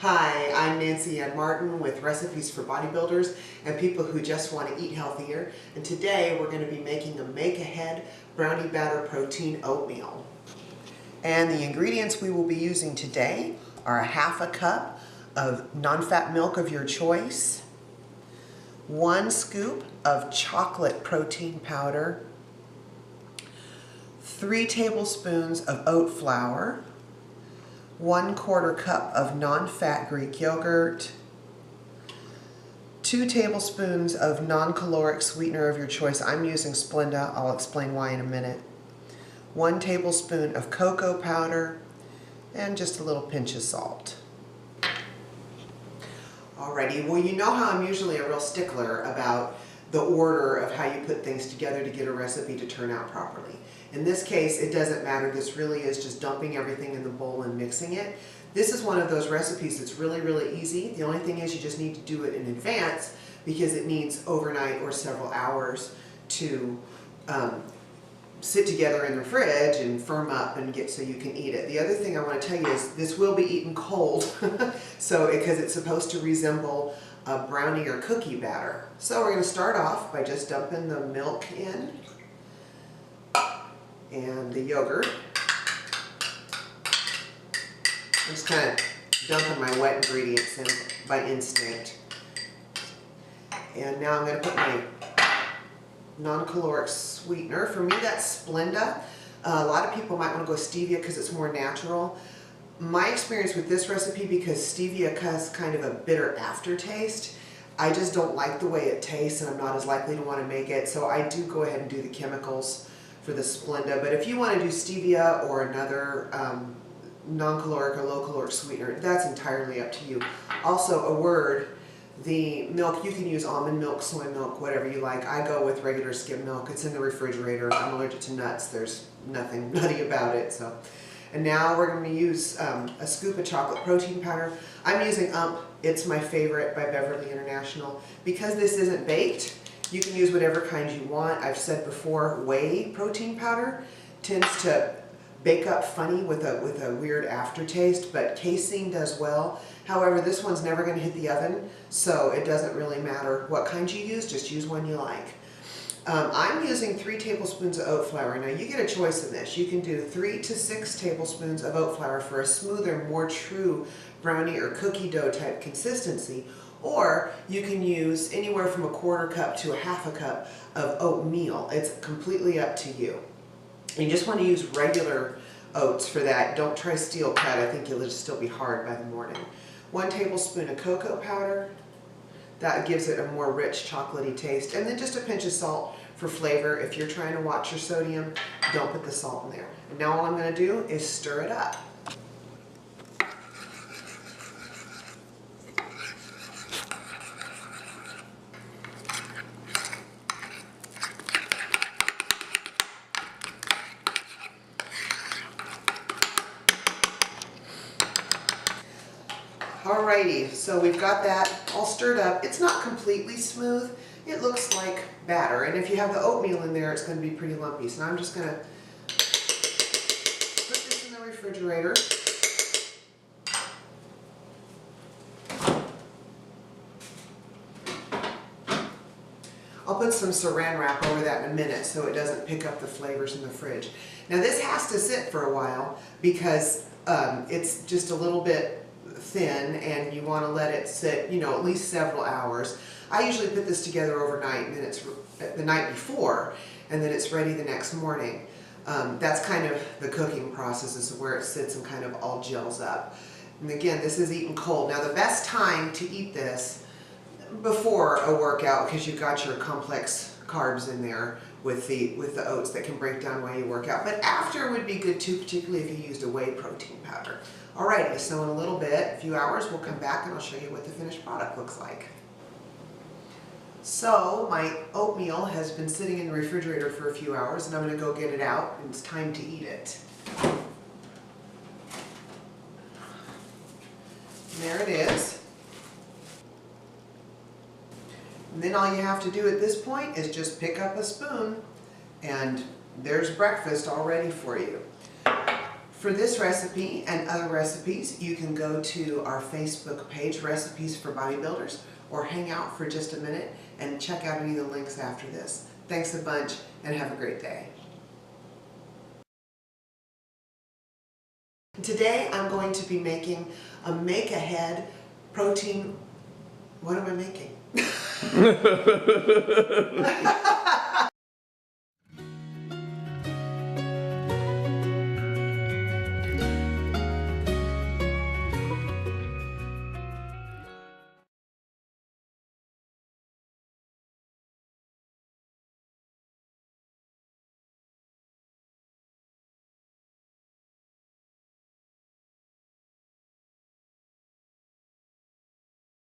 Hi, I'm Nancy Ann Martin with Recipes for Bodybuilders and people who just want to eat healthier. And today we're going to be making a make-ahead brownie batter protein oatmeal. And the ingredients we will be using today are a half a cup of non-fat milk of your choice, 1 scoop of chocolate protein powder, 3 tablespoons of oat flour, 1/4 cup of non-fat Greek yogurt, 2 tablespoons of non-caloric sweetener of your choice. I'm using Splenda. I'll explain why in a minute. 1 tablespoon of cocoa powder, and just a little pinch of salt. Alrighty, well, you know how I'm usually a real stickler about the order of how you put things together to get a recipe to turn out properly. In this case, it doesn't matter. This really is just dumping everything in the bowl and mixing it. This is one of those recipes that's really, really easy. The only thing is you just need to do it in advance because it needs overnight or several hours to sit together in the fridge and firm up and get so you can eat it. The other thing I want to tell you is this will be eaten cold, so because it's supposed to resemble a brownie or cookie batter. So we're going to start off by just dumping the milk in and the yogurt. I'm just kind of dumping my wet ingredients in by instinct. And now I'm going to put my non-caloric sweetener. For me, that's Splenda. A lot of people might want to go stevia because it's more natural. My experience with this recipe, because stevia has kind of a bitter aftertaste, I just don't like the way it tastes and I'm not as likely to want to make it, so I do go ahead and do the chemicals for the Splenda. But if you want to do stevia or another non-caloric or low-caloric sweetener, that's entirely up to you. Also, a word, the milk, you can use almond milk, soy milk, whatever you like. I go with regular skim milk. It's in the refrigerator. I'm allergic to nuts. There's nothing nutty about it. So, and now we're going to use a scoop of chocolate protein powder. I'm using It's My Favorite by Beverly International. Because this isn't baked, you can use whatever kind you want. I've said before, whey protein powder tends to bake up funny with a weird aftertaste, but casein does well. However, this one's never going to hit the oven, so it doesn't really matter what kind you use, just use one you like. I'm using 3 tablespoons of oat flour. Now you get a choice in this. You can do 3 to 6 tablespoons of oat flour for a smoother, more true brownie or cookie dough type consistency, or you can use anywhere from 1/4 cup to 1/2 cup of oatmeal. It's completely up to you. You just want to use regular oats for that. Don't try steel cut. I think it'll just still be hard by the morning. 1 tablespoon of cocoa powder. That gives it a more rich chocolatey taste. And then just a pinch of salt for flavor. If you're trying to watch your sodium, don't put the salt in there. And now all I'm going to do is stir it up. Alrighty, so we've got that all stirred up. It's not completely smooth. It looks like batter, and if you have the oatmeal in there, it's going to be pretty lumpy. So now I'm just going to put this in the refrigerator. I'll put some saran wrap over that in a minute so it doesn't pick up the flavors in the fridge. Now this has to sit for a while because it's just a little bit thin and you want to let it sit, you know, at least several hours. I usually put this together overnight, and then it's the night before, and then it's ready the next morning. That's kind of the cooking process, is where it sits and kind of all gels up. And again, this is eaten cold. Now the best time to eat this before a workout, because you've got your complex carbs in there with the oats that can break down while you work out. But after would be good too, particularly if you used a whey protein powder. Alrighty, so in a little bit, a few hours, we'll come back and I'll show you what the finished product looks like. So my oatmeal has been sitting in the refrigerator for a few hours, and I'm going to go get it out, and it's time to eat it. And there it is. And then all you have to do at this point is just pick up a spoon, and there's breakfast all ready for you. For this recipe and other recipes, you can go to our Facebook page, Recipes for Bodybuilders, or hang out for just a minute and check out any of the links after this. Thanks a bunch and have a great day. Today I'm going to be making a make-ahead protein. What am I making?